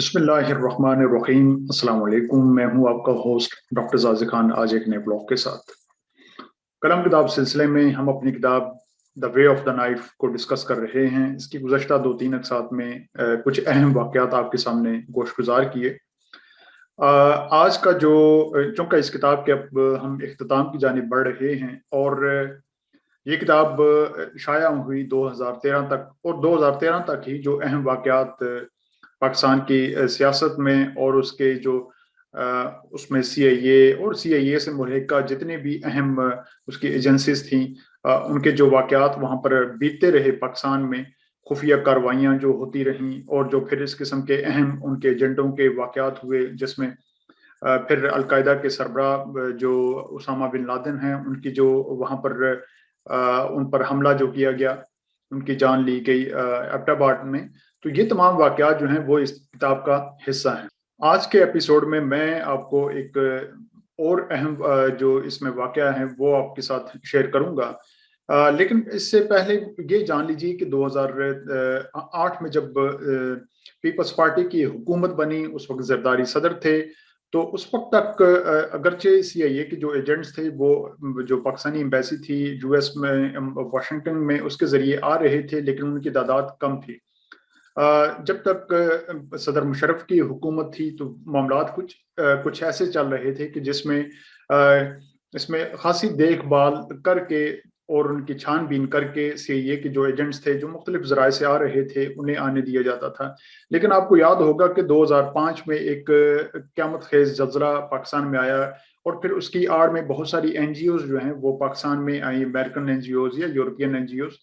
बिस्मिल्लाहिर्रहमानिर्रहीम। अस्सलाम वालेकुम। मैं हूं आपका होस्ट डॉक्टर जाज़ी खान, आज एक नए ब्लॉग के साथ। कलम किताब सिलसिले में हम अपनी किताब the way of the knife को डिस्कस कर रहे हैं। इसकी गुज़श्ता 2-3 अक़सात में कुछ अहम वाक़यात आपके सामने गोशगुजार किए। आज का जो चूँकि इस किताब के अब हम इख्तिताम की जानिब बढ़ रहे हैं और ये किताब शाया हुई 2013 तक, और 2013 तक ही जो अहम वाक़यात पाकिस्तान की सियासत में और उसके जो उसमें सीआईए और सीआईए से मुल्हिका जितने भी अहम उसकी एजेंसीज थी, उनके जो वाक़यात वहाँ पर बीतते रहे पाकिस्तान में, खुफिया कार्रवाइयाँ जो होती रहीं और जो फिर इस किस्म के अहम उनके एजेंटों के वाक़यात हुए, जिसमें फिर अलकायदा के सरबराह जो उसामा बिन लादेन हैं, उनकी जो वहाँ पर उन पर हमला जो किया गया, उनकी जान ली गई एबटाबाद में। तो ये तमाम वाक़यात जो हैं वो इस किताब का हिस्सा हैं। आज के एपिसोड में मैं आपको एक और अहम जो इसमें वाक़या है वो आपके साथ शेयर करूँगा। लेकिन इससे पहले ये जान लीजिए कि 2008 में जब पीपल्स पार्टी की हुकूमत बनी, उस वक़्त ज़रदारी सदर थे। तो उस वक़्त तक अगरचे सीआईए के जो एजेंट्स थे वो जो पाकिस्तानी एम्बेसी थी यूएस में, वाशिंगटन में, उसके ज़रिए आ रहे थे, लेकिन उनकी तादाद कम थी। जब तक सदर मुशर्रफ की हुकूमत थी तो मामलात कुछ ऐसे चल रहे थे कि जिसमें इसमें खासी देखभाल करके और उनकी छानबीन करके सीआईए के जो एजेंट्स थे, जो मुख्तलिफ ज़राए से आ रहे थे, उन्हें आने दिया जाता था। लेकिन आपको याद होगा कि 2005 में एक क़यामत ख़ेज़ ज़लज़ला पाकिस्तान में आया और फिर उसकी आड़ में बहुत सारी एनजीओज़ जो हैं वो पाकिस्तान में आई, अमेरिकन एनजीओज़ या यूरोपियन एनजीओज़।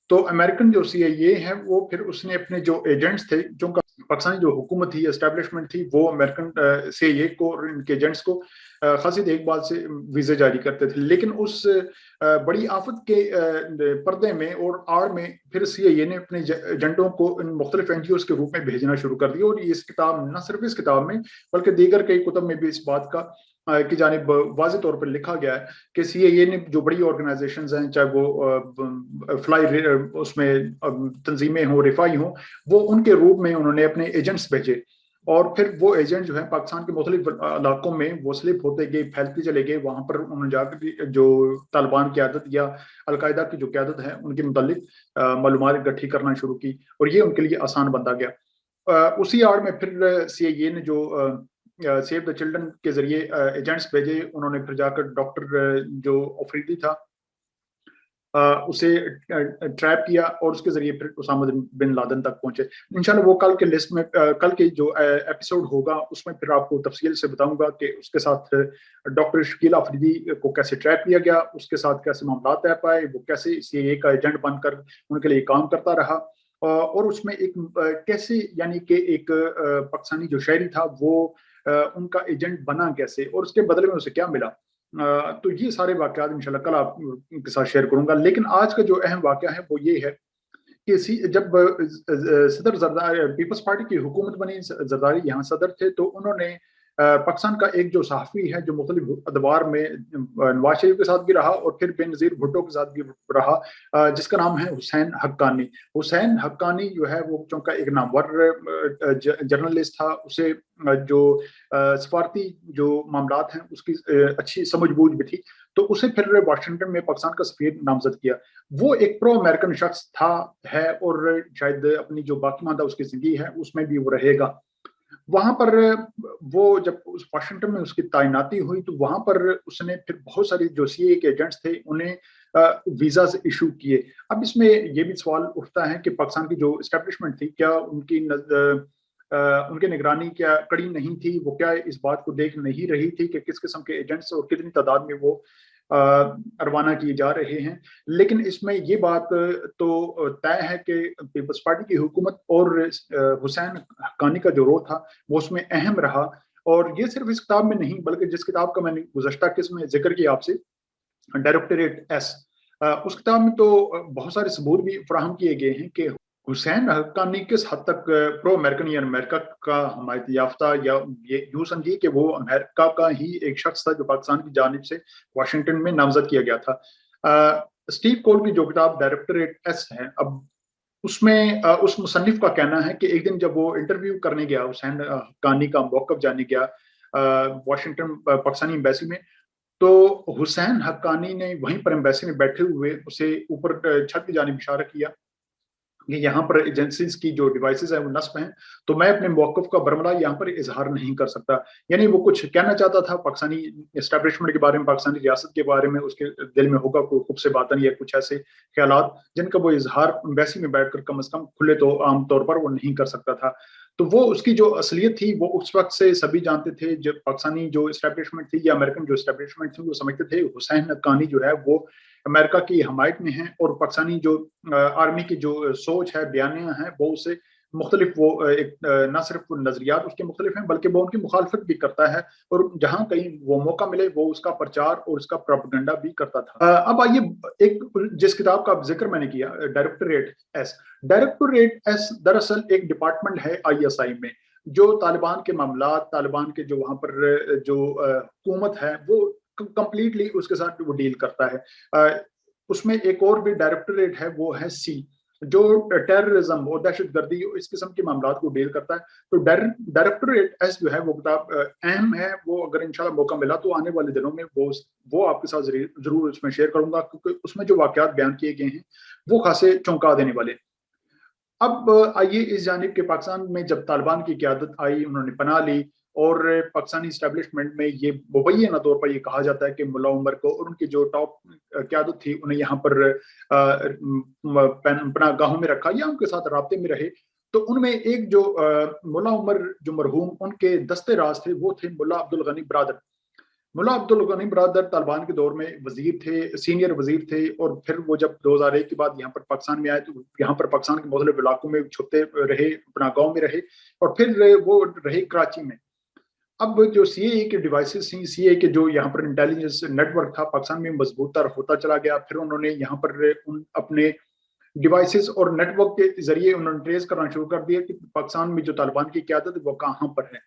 तो अमेरिकन जो सीआईए है वो फिर उसने अपने जो एजेंट्स थे, जो पाकिस्तानी जो हुकूमत थी, एस्टेब्लिशमेंट थी, वो अमेरिकन सीआईए को और इनके एजेंट्स को खासी देखभाल से वीज़े जारी करते थे। लेकिन उस बड़ी आफत के पर्दे में और आड़ में फिर सीआईए ने अपने एजेंटों को इन मुख्तलिफ एनजीओज़ के रूप में भेजना शुरू कर दिया। और इस किताब, न सिर्फ इस किताब में बल्कि दीगर कई कुतब में भी इस बात का की जानिब वाज़ेह तौर पर लिखा गया है कि सीआईए ने जो बड़ी ऑर्गेनाइजेशंस हैं, चाहे वो फ्लाई उसमें तंजीमें हों, रिफाई हों, वो उनके रूप में उन्होंने अपने एजेंट्स भेजे। और फिर वो एजेंट जो है पाकिस्तान के मुख्तलिफ इलाकों में वो स्लिप होते गए, फैलते चले गए। वहाँ पर उन्होंने जाकर जो तालिबान क़यादत या अलकायदा की जो क़यादत है उनके मुतालिक मालूमात इकट्ठी करना शुरू की, और ये उनके लिए आसान बनता गया। उसी आड़ में फिर सीआईए ने जो सेव द चिल्ड्रन के जरिए एजेंट्स भेजे, उन्होंने फिर जाकर डॉक्टर जो अफरीदी था उसे ट्रैप किया और उसके जरिए फिर उसामा बिन लादेन तक पहुंचे। इंशाल्लाह वो कल के लिस्ट में कल के जो एपिसोड होगा उसमें फिर आपको तफसील से बताऊंगा कि उसके साथ डॉक्टर शकील अफरीदी को कैसे ट्रैप किया गया, उसके साथ कैसे मामला तय पाए, वो कैसे सीआईए का एजेंट बनकर उनके लिए काम करता रहा, और उसमें एक कैसे, यानी कि एक पाकिस्तानी जो शहरी था वो उनका एजेंट बना कैसे और उसके बदले में उसे क्या मिला। तो ये सारे वाक़यात इंशाल्लाह कल आपके साथ शेयर करूंगा। लेकिन आज का जो अहम वाक़या है वो ये है कि जब सदर जरदारी पीपल्स पार्टी की हुकूमत बनी, जरदारी यहाँ सदर थे, तो उन्होंने पाकिस्तान का एक जो सहाफ़ी है जो मुख्तलिफ अदवार में नवाज शरीफ के साथ भी रहा और फिर बेनज़ीर भुट्टो के साथ भी रहा, जिसका नाम है हुसैन हक्कानी। हुसैन हक्कानी जो है वो चूँकि एक नामवर जर्नलिस्ट था, उसे जो सफारती जो मामलात हैं उसकी अच्छी समझ-बूझ भी थी, तो उसे फिर वाशिंगटन में पाकिस्तान का सफ़ीर नामज़द किया। वो एक प्रो अमेरिकन शख्स था, है, और शायद अपनी जो बाकी मानदा उसकी ज़िंदगी है उसमें भी वो रहेगा। वहाँ पर वो जब उस वाशिंगटन में उसकी तैनाती हुई तो वहाँ पर उसने फिर बहुत सारे जो सीआईए के एजेंट्स थे उन्हें वीज़ाज़ इश्यू किए। अब इसमें ये भी सवाल उठता है कि पाकिस्तान की जो एस्टेब्लिशमेंट थी, क्या उनकी निगरानी क्या कड़ी नहीं थी? वो क्या इस बात को देख नहीं रही थी कि किस किस्म के एजेंट्स और कितनी तादाद में वो रवाना किए जा रहे हैं? लेकिन इसमें ये बात तो तय है कि पीपल्स पार्टी की हुकूमत और हुसैन हक्कानी का जो रोल था वो उसमें अहम रहा। और ये सिर्फ इस किताब में नहीं बल्कि जिस किताब का मैंने गुज़श्ता किस्त में ज़िक्र किया आपसे, डायरेक्टरेट एस, उस किताब में तो बहुत सारे सबूत भी फराहम किए गए हैं कि हुसैन हक्कानी किस हद तक प्रो अमेरिकन या अमेरिका का हमायत याफ्ता, या ये यूँ समझिए कि वो अमेरिका का ही एक शख्स था जो पाकिस्तान की जानिब से वाशिंगटन में नामज़द किया गया था। स्टीव कोल की जो किताब डायरेक्टरेट एस है, अब उसमें उस मुसन्निफ का कहना है कि एक दिन जब वो इंटरव्यू करने गया, हुसैन हक्कानी का मौक़िफ़ जानने गया वाशिंगटन पाकिस्तानी एम्बेसी में, तो हुसैन हक्कानी ने वहीं पर एम्बेसी में बैठे हुए उसे ऊपर छत की जानिब इशारा किया कि यहाँ पर एजेंसीज की जो डिवाइसेस हैं वो नस्ब हैं, तो मैं अपने मौक़िफ़ का बरमला यहाँ पर इज़हार नहीं कर सकता। यानी वो कुछ कहना चाहता था पाकिस्तानी एस्टेब्लिशमेंट के बारे में, पाकिस्तानी रियासत के बारे में, उसके दिल में होगा कोई ख़ुब्स बातन या कुछ ऐसे ख़्यालात जिनका वो इज़हार एम्बेसी में बैठकर कम से कम खुले तो आम तौर पर वो नहीं कर सकता था। तो वो उसकी जो असलियत थी वो उस वक़्त से सभी जानते थे, जब पाकिस्तानी जो एस्टेब्लिशमेंट थी या अमेरिकन जो एस्टेब्लिशमेंट थी वो समझते थे हुसैन हक्कानी जो है वो अमेरिका की हमायत में है और पाकिस्तानी जो आर्मी की जो सोच है, बयानियाँ हैं, वो उससे मुख्तलिफ वो एक ना सिर्फ नज़रियात उसके मुख्तलिफ हैं, बल्कि वो उनकी मुखालफत भी करता है और जहाँ कहीं वो मौका मिले, वो उसका प्रचार और उसका प्रोपेगेंडा भी करता था। अब आइए एक जिस किताब का ज़िक्र मैंने किया, डायरेक्टरेट एस। डायरेक्टरेट एस दरअसल एक डिपार्टमेंट है आईएसआई में, जो तालिबान के मामलात, तालिबान के जो वहाँ पर जो हुकूमत है, वो कंप्लीटली उसके साथ वो डील करता है। उसमें एक और भी डायरेक्टरेट है, वो है सी, जो टेररिज्म और दहशतगर्दी इस किस्म के मामलात को डील करता है। तो डायरेक्टरेट एस जो है वो किताब अहम है, वो अगर इंशाल्लाह मौका मिला तो आने वाले दिनों में वो आपके साथ ज़रूर उसमें शेयर करूँगा, क्योंकि उसमें जो वाक़यात बयान किए गए हैं, वो खासे चौंका देने वाले हैं। अब आइए इस जानिब के पाकिस्तान में जब तालिबान की क़यादत आई, उन्होंने पनाह ली और पाकिस्तानी एस्टेब्लिशमेंट में ये मुबैना तौर पर ये कहा जाता है कि मुल्ला उमर को और उनकी जो टॉप क़यादत थी, उन्हें यहाँ पर पनाहगाहों में रखा या उनके साथ राब्ते में रहे। तो उनमें एक जो मुल्ला उमर जो मरहूम उनके दस्ते राज थे, वो थे मुल्ला अब्दुल गनी बरादर। मुल्ला अब्दुल गनी बरादर तालिबान के दौर में वज़ीर थे, सीनियर वज़ीर थे और फिर वो जब 2001 के बाद यहाँ पर पाकिस्तान में आए, तो यहाँ पर पाकिस्तान के मुख्तलिफ इलाकों में छुपते रहे, पनाहगाहों में रहे और फिर वो रहे कराची में। अब जो सीएए की डिवाइसेस थी, सीएए के जो यहाँ पर इंटेलिजेंस नेटवर्क था, पाकिस्तान में मजबूत तर होता चला गया। फिर उन्होंने यहाँ पर उन अपने डिवाइसेस और नेटवर्क के ज़रिए उन्होंने ट्रेस करना शुरू कर दिया कि पाकिस्तान में जो तालिबान की क़यादत है, वो कहाँ पर है।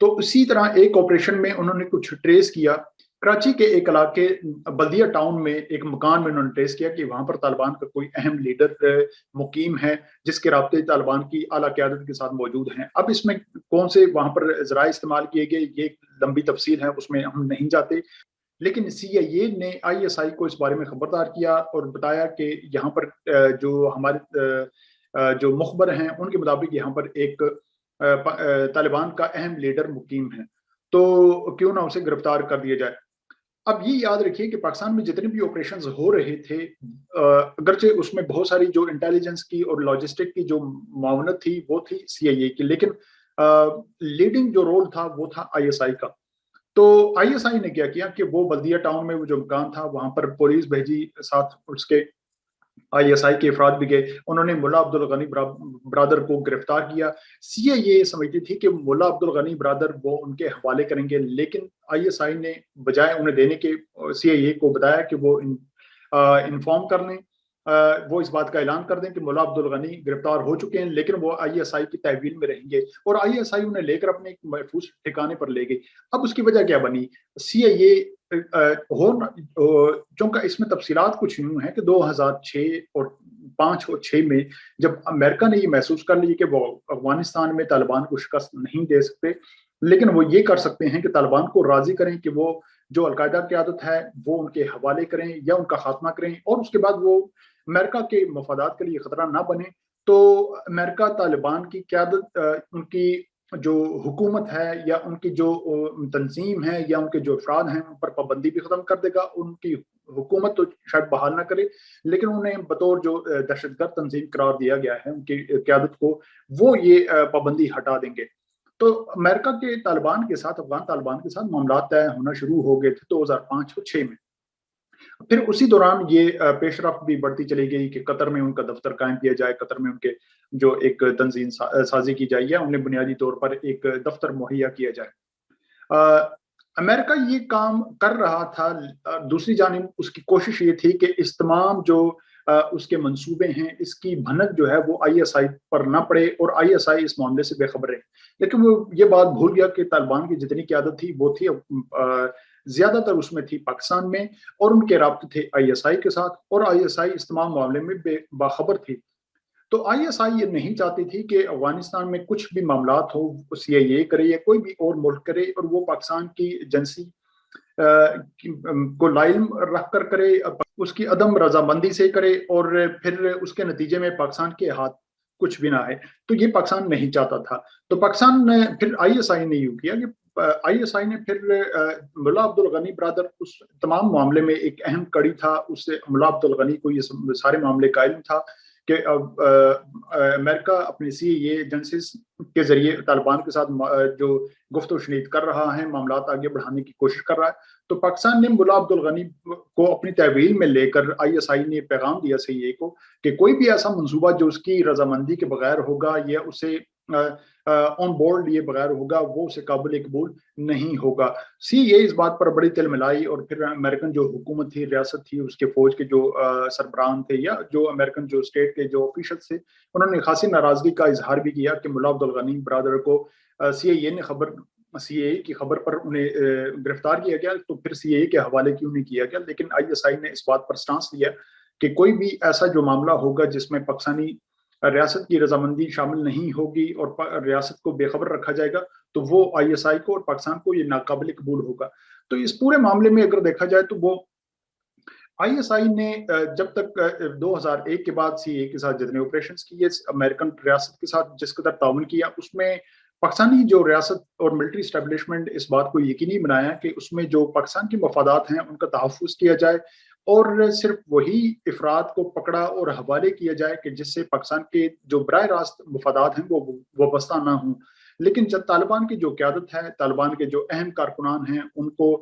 तो इसी तरह एक ऑपरेशन में उन्होंने कुछ ट्रेस किया। कराची के एक इलाके बल्दिया टाउन में एक मकान में उन्होंने ट्रेस किया कि वहाँ पर तालिबान का कोई अहम लीडर मुकीम है, जिसके राब्ते तालिबान की आला क़यादत के साथ मौजूद हैं। अब इसमें कौन से वहाँ पर ज़राए इस्तेमाल किए गए, ये एक लंबी तफ़सील है, उसमें हम नहीं जाते। लेकिन सीआईए ने आईएसआई को इस बारे में खबरदार किया और बताया कि यहाँ पर जो हमारे जो मुखबर हैं, उनके मुताबिक यहाँ पर एक तालिबान का अहम लीडर मुकीम है, तो क्यों ना उसे गिरफ्तार कर दिया जाए। अब ये याद रखिए कि पाकिस्तान में जितने भी ऑपरेशंस हो रहे थे, अगरचे उसमें बहुत सारी जो इंटेलिजेंस की और लॉजिस्टिक की जो मावनत थी, वो थी सीआईए की, लेकिन लीडिंग जो रोल था, वो था आईएसआई का। तो आईएसआई ने क्या किया कि वो बल्दिया टाउन में वो जो मकान था, वहाँ पर पुलिस भेजी, साथ उसके आईएसआई के अफराद भी गए। उन्होंने मुल्ला अब्दुल गनी बरादर को गिरफ्तार किया। सीआईए समझती थी कि मुल्ला अब्दुल गनी बरादर वो उनके हवाले करेंगे, लेकिन आईएसआई ने बजाय उन्हें देने के सीआईए को बताया कि वो इन्फॉर्म कर लें, वो इस बात का ऐलान कर दें कि मुल्ला अब्दुल गनी गिरफ्तार हो चुके हैं, लेकिन वो आईएसआई की तहवील में रहेंगे और आईएसआई उन्हें लेकर अपने एक महफूज ठिकाने पर ले गई। अब उसकी वजह क्या बनी? सीआईए चूंकि इसमें तफसीलात कुछ यूं है कि 2006 और 5 और 6 में जब अमेरिका ने ये महसूस कर लिया कि वो अफगानिस्तान में तालिबान को शिकस्त नहीं दे सकते, लेकिन वो ये कर सकते हैं कि तालिबान को राजी करें कि वो जो अलकायदा की आदत है वो उनके हवाले करें या उनका खात्मा करें और उसके बाद वो अमेरिका के मफादात के लिए खतरा ना बने, तो अमेरिका तालिबान की क्यादत उनकी जो हुकूमत है या उनकी जो तंजीम है या उनके जो अफराद हैं उन पर पाबंदी भी खत्म कर देगा। उनकी हुकूमत तो शायद बहाल ना करे, लेकिन उन्हें बतौर जो दहशतगर्द तंजीम करार दिया गया है उनकी क्यादत को, वो ये पाबंदी हटा देंगे। तो अमेरिका के तालिबान के साथ, अफगान तालिबान के साथ मामला तय होना शुरू हो गए थे 2005 और 6 में। फिर उसी दौरान ये पेशरफ्त भी बढ़ती चली गई कि कतर में उनका दफ्तर कायम किया जाए, कतर में उनके जो एक तंजीम साजी की जाए या उन्हें बुनियादी तौर पर एक दफ्तर मुहैया किया जाए। अमेरिका ये काम कर रहा था, दूसरी जानिब उसकी कोशिश ये थी कि इस तमाम जो उसके मंसूबे हैं, इसकी भनक जो है वो आईएसआई पर ना पड़े और आईएसआई इस मामले से बेखबर रहे। लेकिन वो ये बात भूल गया कि तालिबान की जितनी क़यादत थी वो थी ज़्यादातर उसमें थी पाकिस्तान में और उनके राब्ते थे आईएसआई के साथ और आईएसआई इस तमाम मामले में बाखबर थी। तो ISI ये नहीं चाहती थी कि अफगानिस्तान में कुछ भी मामलात हो, CIA करे या कोई भी और मुल्क करे और वो पाकिस्तान की एजेंसी को लाइम रख कर करे, उसकी अदम रजामंदी से करे और फिर उसके नतीजे में पाकिस्तान के हाथ कुछ भी ना है। तो ये पाकिस्तान नहीं चाहता था। तो पाकिस्तान ने फिर ISI ने यूँ किया कि ISI ने फिर मुल्ला अब्दुल गनी ब्रदर उस तमाम मामले में एक अहम कड़ी था। उससे मुल्ला अब्दुल गनी को ये सारे मामले का इल्म था कि अमेरिका अपनी CIA एजेंसीज के जरिए तालिबान के साथ जो गुफ्तगू शनीद कर रहा है, मामलात आगे बढ़ाने की कोशिश कर रहा है। तो पाकिस्तान ने मुल्ला अब्दुल गनी को अपनी तहवील में लेकर ISI ने पैगाम दिया CIA को कि कोई भी ऐसा मंसूबा जो उसकी रजामंदी के बगैर होगा या उसे ऑन बोर्ड लिए बगैर होगा, वो उसे काबिल कबूल नहीं होगा। CIA इस बात पर बड़ी तिलमिलाई और फिर अमेरिकन जो हुकूमत थी, रियासत थी, उसके फौज के जो सरबराहान थे या जो अमेरिकन जो स्टेट के जो ऑफिशियल थे, उन्होंने खासी नाराजगी का इजहार भी किया कि मुल्ला अब्दुल गनी ब्रदर को CIA की खबर पर उन्हें गिरफ्तार किया गया, तो फिर CIA के हवाले क्यों नहीं किया गया। लेकिन ISI ने इस बात पर स्टांस लिया कि कोई भी ऐसा जो मामला होगा जिसमें पाकिस्तानी रियासत की रजामंदी शामिल नहीं होगी और रियासत को बेखबर रखा जाएगा, तो वो ISI को और पाकिस्तान को ये नाकाबिल कबूल होगा। तो इस पूरे मामले में अगर देखा जाए तो वो ISI ने जब तक 2001 के बाद CIA के साथ जितने ऑपरेशन किए, अमेरिकन रियासत के साथ जिस कदर ताउन किया, उसमें पाकिस्तानी जो रियासत और मिलिट्री स्टैब्लिशमेंट इस बात को यकीनी बनाया कि उसमें जो पाकिस्तान के मफादात हैं उनका तहफ़्फ़ुज़ किया जाए और सिर्फ वही अफराद को पकड़ा और हवाले किया जाए कि जिससे पाकिस्तान के जो बराह रास्त मफादात हैं वो वाबस्ता ना हों। लेकिन जब तालिबान की जो क़यादत है, तालिबान के जो अहम कारकुनान हैं, उनको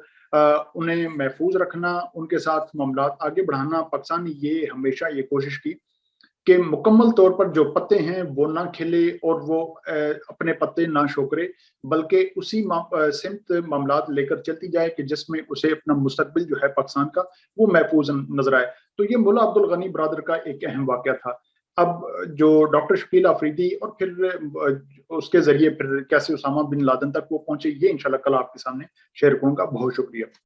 उन्हें महफूज रखना, उनके साथ मामलात आगे बढ़ाना, पाकिस्तान ने ये हमेशा ये कोशिश की कि मुकम्मल तौर पर जो पत्ते हैं वो ना खिले और वो अपने पत्ते ना शोकरे, बल्कि उसी सिमत मामलात लेकर चलती जाए कि जिसमें उसे अपना मुस्तकबिल जो है पाकिस्तान का वो महफूज नजर आए। तो ये मुल्ला अब्दुल गनी ब्रदर का एक अहम वाक़या था। अब जो डॉक्टर शकील अफरीदी और फिर उसके जरिए फिर कैसे उसामा बिन लादेन तक वो पहुंचे, ये इंशाल्लाह कल आपके सामने शेयर करूंगा। बहुत शुक्रिया।